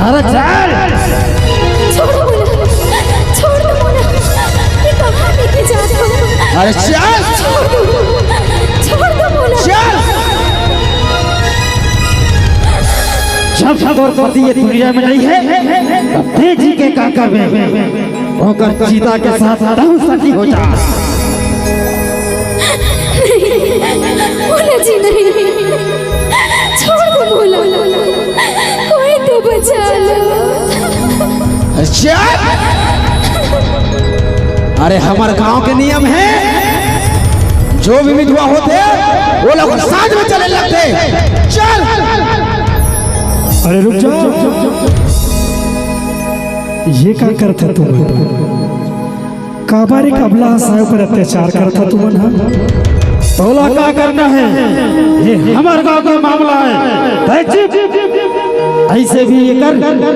अरे चल छोड़ मोना, छोड़ दो मोना, ये कहाँ लेके जा रहे हो? अरे चल छोड़ दो मोना। चल जब तक पति ये दुनिया में नहीं है तेजी के काका में होकर सीता के साथ रहूं सती हो जा। मोना जी नहीं, छोड़ दो मोना, कोई तो बचा लो। अरे हमारे गांव के नियम है, जो भी विधवा होते वो लोग साथ में चले लगते। चल अरे रुक जाओ, ये क्या करते तुम? काबारे कबला साहब पर अत्याचार करता तुम ना? तोला क्या करना है, ये हमारे गांव का मामला है। ऐसे भी ये कर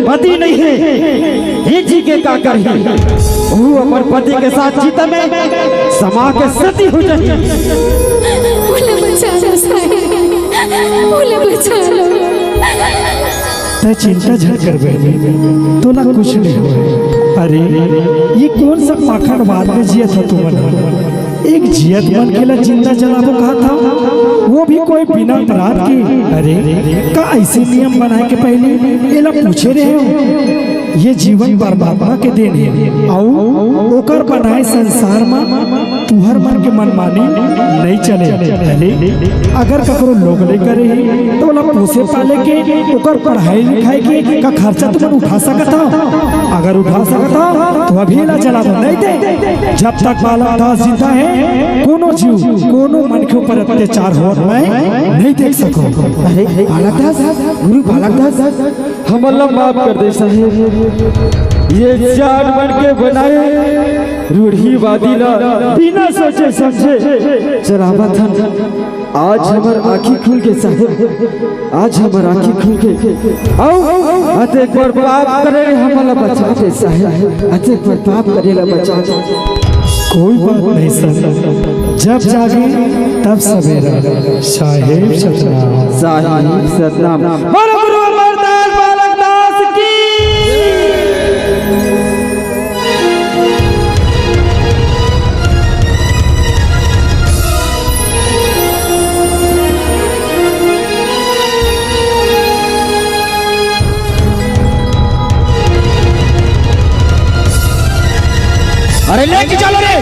पति नहीं है, ये जी के काकर ही वो अपन पति के साथ जीता में समा के सती हो जाए। बोले बचा लो साहिब, बोले बचा लो। तय चिंता झड़ कर बैठे, तोला कुछ नहीं हुआ। अरे ये कौन सा पाखंड बाद में जिया था तुमने? एक जियत मन के लिए जिंदा जलाबो कहा था, वो भी कोई बिना अपराध की। अरे का ऐसे नियम बनाए के पहले ये लोग पूछे रहे हो? ये जीवन परमात्मा के देन है, आओ ओकर बनाए संसार में तुहर मन के मनमानी नहीं चले। पहले अगर ककरो लोग ले करे तो वाला पोसे पाले के ओकर पढ़ाई लिखाई के का खर्चा तुम उठा सकता? अगर उठा सकता तो अभी ला चला दो, नहीं दे। जब तक बालक दास जिंदा है, कोनो जीव कोनो मन के ऊपर अत्याचार हो नहीं देख सको। अरे बालक दास, गुरु बालक दास, हम अल्लाह माफ कर दे साहेब। ये जान बन के बनाए रूढ़ीवादी ला बिना सोचे समझे चरावत आज हमार आँखी खुल के साहेब, आज हमार आँखी खुल के आओ अते एक बार पाप करे हमला बचा दे साहेब, अते एक बार पाप करेला बचा दे। कोई बात नहीं सर, जब जागे तब सवेरा। साहेब सतनाम, साहिब सतनाम। बोलो गुरु अमरदास बालक दास की। अरे लेके चलो रे,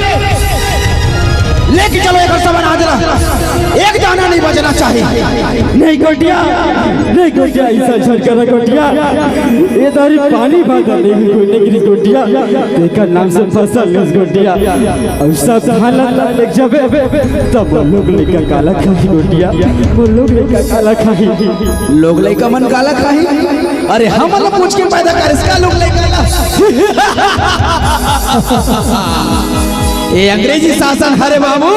लेके चलो एक सामान हाजरा, एक दाना नहीं बचना चाहिए। नहीं गोटिया, नहीं गोटिया, ऐसा झटका गोटिया, ये तारी पानी बांधा नहीं कोई नहीं गोटिया, देखा नाम से फसल उस गोटिया, और सब हालत लेके जाबे तब लोग लेका काला खाही गोटिया, वो लोग लेका काला खाही, लोग लेका मन काला खाही। अरे हम लोग पूछ के पैदा कर इसका लोग लेका ये अंग्रेजी शासन हरे बाबू,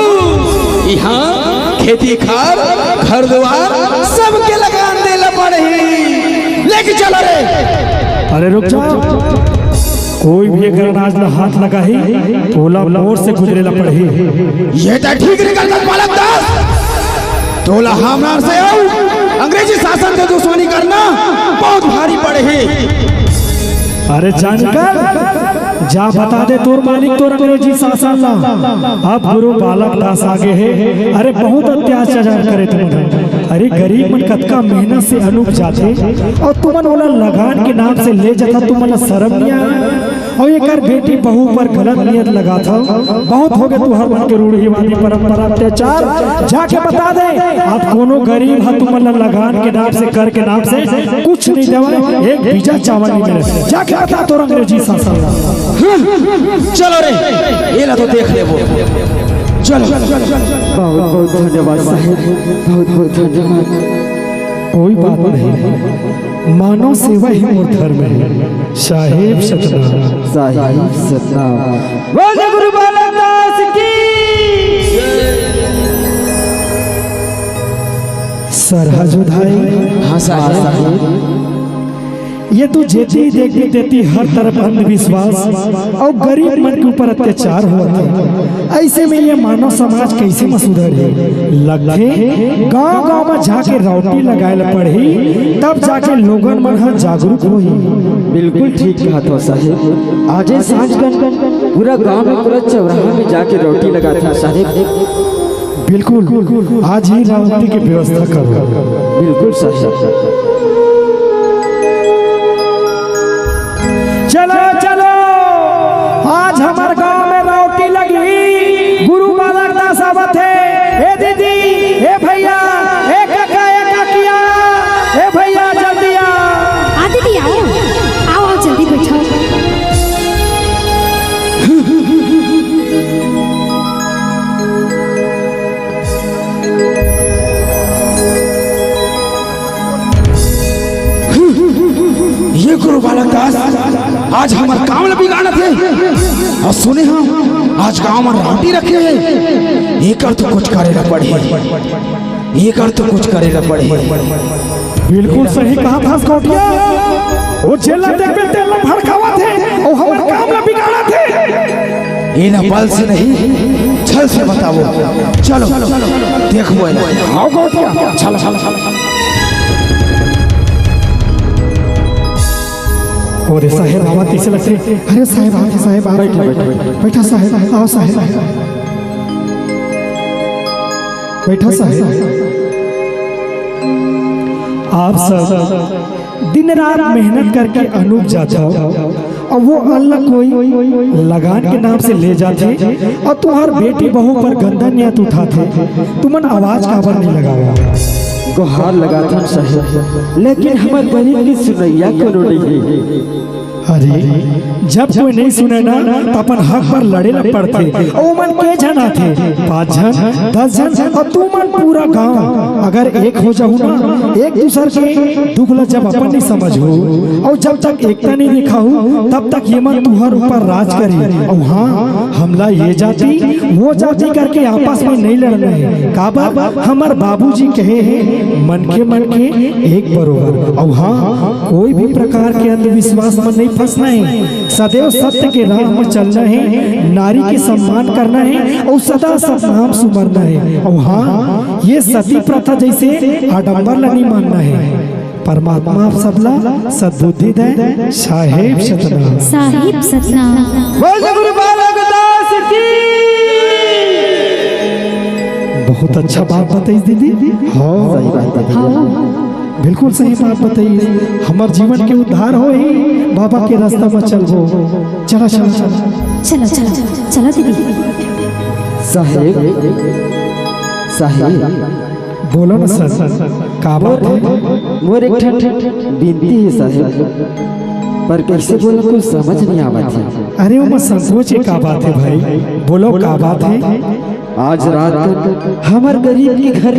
यहाँ खेती खार घर द्वार सबके लगान देला पड़े, लेके चलो रे। अरे रुक जाओ, कोई भी अगर अनाज में हाथ लगा ही तोला मोर से गुजरेला पड़े। ये तो ठीक नहीं करता बालक दास, तोला हमार से आओ अंग्रेजी शासन से दुश्मनी करना बहुत भारी पड़े है। अरे जानकर जा बता दे तोर मालिक तोर अंग्रेजी शासन ला। अब गुरु बालक दास आगे है, अरे बहुत अत्याचार करे तुम। अरे गरीब मन कतका मेहनत से अनुप जाते और तुमन वाला लगान के नाम से ले जाता, तुमन शर्म नहीं आया? और ये कर बेटी बहू पर गलत नियत लगा था, बहुत हो गए तू हर मन के रूढ़ीवादी परंपरा अत्याचार। जाके बता दे अब कोनो गरीब है तुमन लगान के नाम से कर के नाम से कुछ नहीं देवा, एक बीजा चावल नहीं मिले। जाके बता तोर अंग्रेजी शासन ला। चलो रे, ये ला तो देख ले वो। चलो बहुत बहुत धन्यवाद साहेब, बहुत बहुत धन्यवाद। कोई बात नहीं, मानव सेवा ही मोर धर्म है। साहेब सतनाम, साहिब सतनाम। बोले गुरु बालक दास की। सरहज उधाई। हाँ साहिब, ये तो जेती देखती देती हर तरफ अंधविश्वास और गरीब मन के ऊपर अत्याचार हुआ था। ऐसे में ये मानव समाज कैसे में सुधरे? लगे गांव गांव में जाके रोटी लगाए पड़ी, तब जाके लोगन मन हर जागरूक हुई। बिल्कुल ठीक कहा था साहेब। आज सांझ कर पूरा गांव में पूरा चौराहा में जाके रोटी लगा था साहेब। बिल्कुल आज ही रोटी की व्यवस्था करो। बिल्कुल साहेब। चलो चलो, आज हमारे गांव में रोटी लगी। गुरु बालक दास आवत है। ए दीदी, ए भैया, ए काका, ए काकिया, ए भैया जल्दी आ दीदी आओ आओ आओ जल्दी बैठो। ये गुरु बालक दास आज हमारे काम में बिगाड़े थे और सुने हम आज गांव में रोटी रखे हैं। एक तो कुछ करेगा पड़े, एक तो कुछ करेगा पड़े। बिल्कुल सही कहा था कोटिया। वो जेला देख तेल भड़कावा थे और हमारे काम में बिगाड़ा थे। ये ना बल से नहीं छल से बताओ। चलो देखो आओ कोटिया, चलो चलो। और साहेब आवाज कैसे लगते? अरे साहेब आके साहेब आ बैठा साहेब, आओ साहेब बैठा साहेब। आप सब दिन रात मेहनत करके अनूप जाता हो और वो अल्लाह कोई लगान के नाम से ले जाते और तुम्हार बेटी बहू पर गंदा नियत उठाते। तुमन आवाज काबर नहीं लगावा? गुहार लगा था साहेब, लेकिन हमारे गरीब की सुनैया क्यों नहीं? अरे जब कोई नहीं सुने ना तो अपन हक पर लड़े न पड़ते। ओ मन के जना थे, 5 जन 10 जन और तू मन पूरा गांव अगर एक हो जाऊ ना, एक दूसरे के दुख ला जब अपन नहीं समझ हो और जब तक एकता नहीं दिखाऊ तब तक ये मन तुहर ऊपर राज करे। और हाँ, हमला ये जाति वो जाति करके आपस में नहीं लड़ना है। काबा हमार बाबूजी कहे हैं मन के एक बरोबर। और हाँ, कोई भी प्रकार के अंधविश्वास में नहीं फंसना है। सदैव सत्य के राह में चलना है, नारी के सम्मान करना है और सदा सतनाम सुमरना है। और हाँ, ये सती प्रथा जैसे आडंबर नहीं मानना है। परमात्मा आप सबला सद्बुद्धि दे। साहेब सतनाम। साहिब सतनाम। बोल गुरु बालक दास की। बहुत अच्छा बात बताई दीदी। हाँ सही बात बताई। बिल्कुल सही बात बताइए। हमारे जीवन के उद्धार हो ही बाबा के रास्ता में चल हो। चलो चलो चलो चलो चलो चलो दीदी। साहेब साहेब बोलो ना सर, का बात है? मोर एक बिनती है साहेब, पर कैसे बोलो कुछ समझ नहीं आवत है। अरे वो संकोच का बात है भाई, बोलो का बात है? आज रात तक हमार गरीब के घर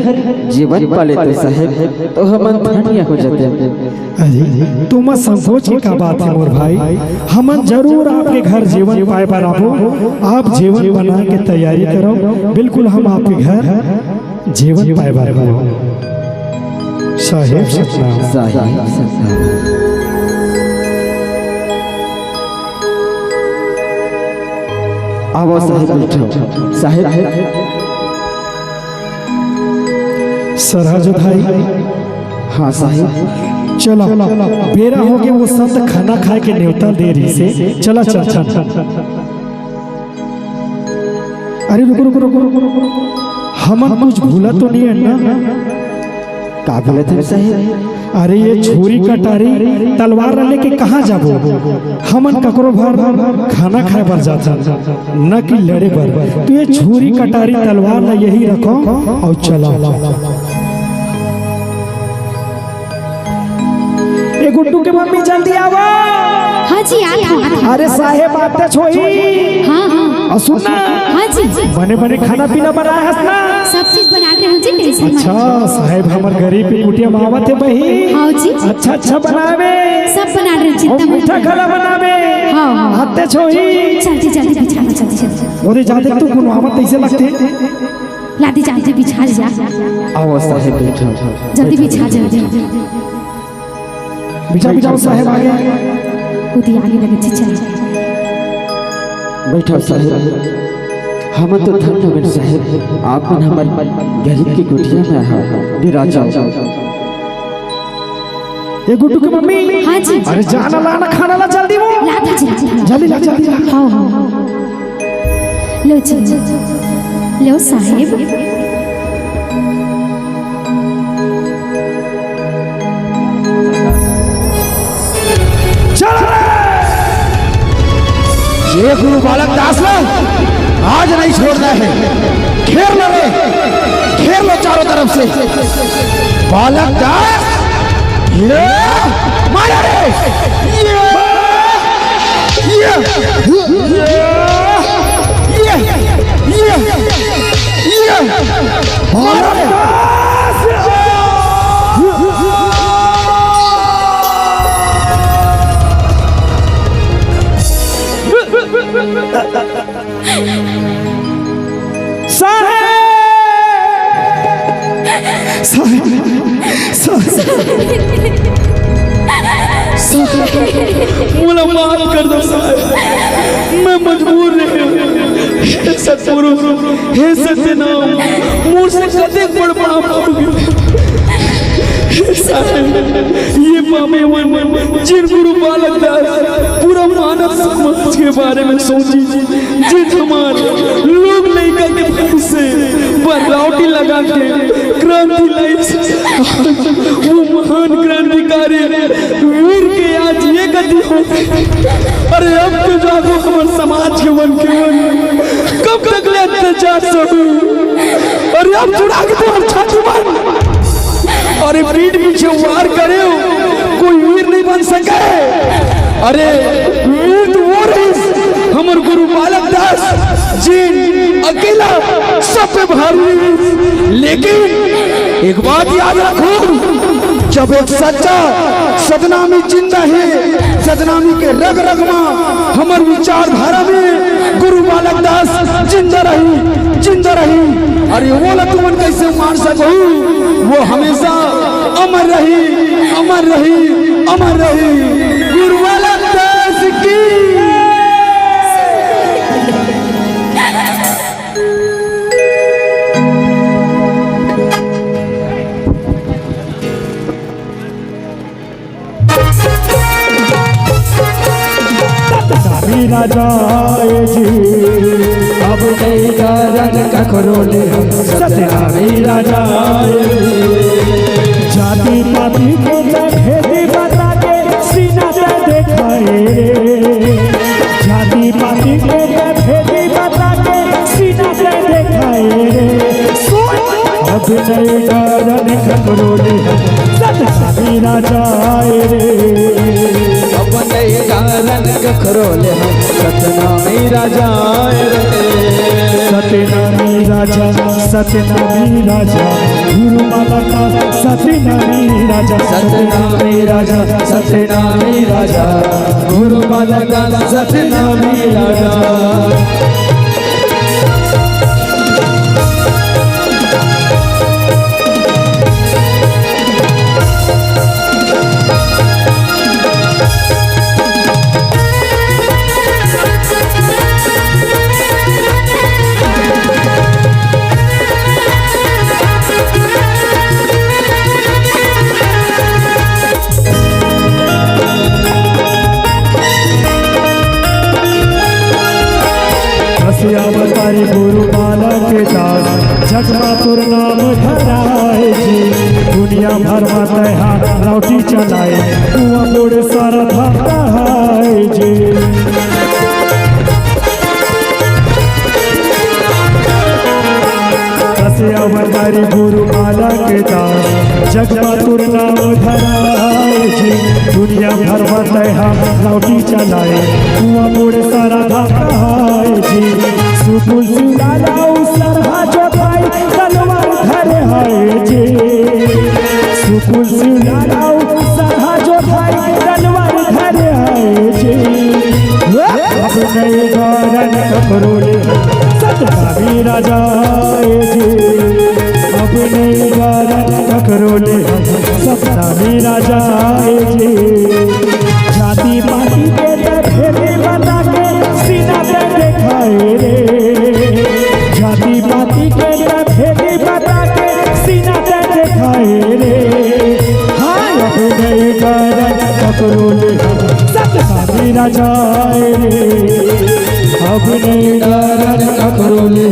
जीवन पाले थे साहेब, तो हम धन्य हो जाते। अरे तुम संकोच का बात है मोर भाई, हम जरूर आपके घर जीवन पाए बनाबो। आप जीवन बनाने की तैयारी करो। बिल्कुल हम आपके घर जीवन पाए बनाबो। साहेब सतनाम। साहेब सतनाम। आओ साहेब बैठो। साहेब सरहज भाई। हाँ साहेब। चलो बेरा हो गया, वो संत खाना खाए के न्योता दे रही से। चला चल चल। अरे रुको रुको रुको रुको, हम कुछ भूला तो नहीं है ना? का बोले थे साहेब? अरे ये छुरी कटारी तलवार लेके कहाँ जाबो? हमन ककरो भर खाना खाए बर जाता न कि लड़े बर। तो ये छुरी कटारी तलवार ला यही रखो और चलो। ए गुड्डू के मम्मी जल्दी आओ। हाँ जी आ रहा। अरे साहेब आते छोई। हाँ हाँ। और सुनना। हाँ जी। बने बने खाना पीना बनाया है ना? सब चीज बना रहे हैं जी, टेंशन मत। अच्छा साहेब हमार गरीब की कुटिया मावत है बही। हाँ जी। अच्छा अच्छा बनावे। सब बना रहे हैं, चिंता मत। मीठा खाना बनावे। हाँ हाँ। आते छोई। जल्दी जल्दी बिछाना, जल्दी जल्दी। और जाते तू गुनवावत कैसे लगते? लादी जल्दी बिछा जा। आओ साहेब बैठो। जल्दी बिछा जल्दी। बिठा बिठाओ साहेब आगे। उदी आगे लगे चचा। बैठो साहेब। हम तो धन्य बन साहेब, आप मन हमार गरीब की कुटिया में आहा विराजा। ये गुड्डू की मम्मी। हाँ जी। अरे जाना लाना खाना ला जल्दी वो। लाता जी। जल्दी ला जल्दी ला। हाँ हाँ। लो जी। लो साहेब। चलो ये गुरु बालक दास ना आज नहीं छोड़ना है। घेर लो रे, घेर लो चारों तरफ से। बालक दास ये मारा रे, ये मारा रे। मुझे माफ कर दो साहब, मैं मजबूर नहीं। सतपुरुष हे सत्यनाम मुझसे कदे पड़ पाप ये पापे जिन गुरु बालक दास पूरा मानव समाज के बारे में सोची, जिन हमारे लोग नहीं करके से बरौटी लगा के क्रांति लाई, वो महान क्रांतिकारी वीर के आज ये गति हो। अरे अब तो जागो हमारे समाज के वन कब तक ले अत्याचार सहू। अरे अब जुड़ा के तो अच्छा जुबान। अरे पीठ पीछे वार करे कोई वीर नहीं बन सके। अरे वीर तो वो रही हमर गुरु बालक दास जिन अकेला सब पे भारी। लेकिन एक बात याद रखो, जब एक सच्चा सदनामी जिंदा है, सदनामी के रग रग में हमर विचारधारा में गुरु बालक दास जिंदा रही, जिंदा रही। अरे वो ला तुमन कैसे मार सको, वो हमेशा अमर रही, अमर रही, अमर रही। गुरु बालक दास की। राजा जी अब नहीं कारण कखरो ले सत्यनामी राजा जाति पाति को भेदी बता के सीना से देखाए। जाति पाति को भेदी बता के सीना से देखाए। अब नहीं कारण कखरो ले सत्यनामी राजा अब नहीं कारण कखरो ले सत्यनामी राजा। सत्यनामी राजा, सत्यनामी राजा गुरु बालक सत्यनामी राजा, सत्यनामी राजा, सत्यनामी राजा गुरु बालक सत्यनामी राजा। अवतारी गुरु बालक दास जगमातुर नाम धराए जी। दुनिया भर में तैहार लौटी चलाए हुआ मोड़ सारा धाय जी। अवतारी गुरु बालक दास जगमातुर नाम धराए जी। दुनिया भर में तैहार लौटी चलाए हुआ मोड़ सारा धाय जी। सुकुल सुलालाऊ सरहा जो भाई तलवार धरे है जी। सुकुल सुलालाऊ सरहा जो भाई तलवार धरे है जी। अब नहीं कारण कखरो ले सत्यनामी राजा जी। अब नहीं कारण कखरो ले सत्यनामी राजा जी। राजा रे अब नहीं डरन ककरोले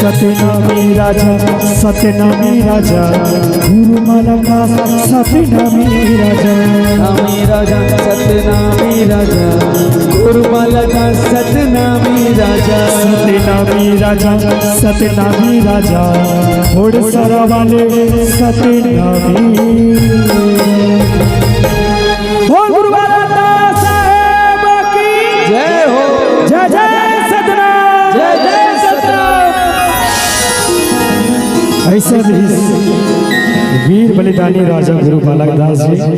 सतनामी राजा सतनामी राजा गुरुमाला का सतनामी राजा नामी राजा सतनामी राजा गुरुमाला का सतनामी राजा सतनामी राजा घोड़ सारा वाले सतनामी बोल गुरु महाराज साहेब की जय हो जय जय सतनाम जय जय सतनाम। ऐसा वीर बलिदानी राजा गुरु बालक दास जी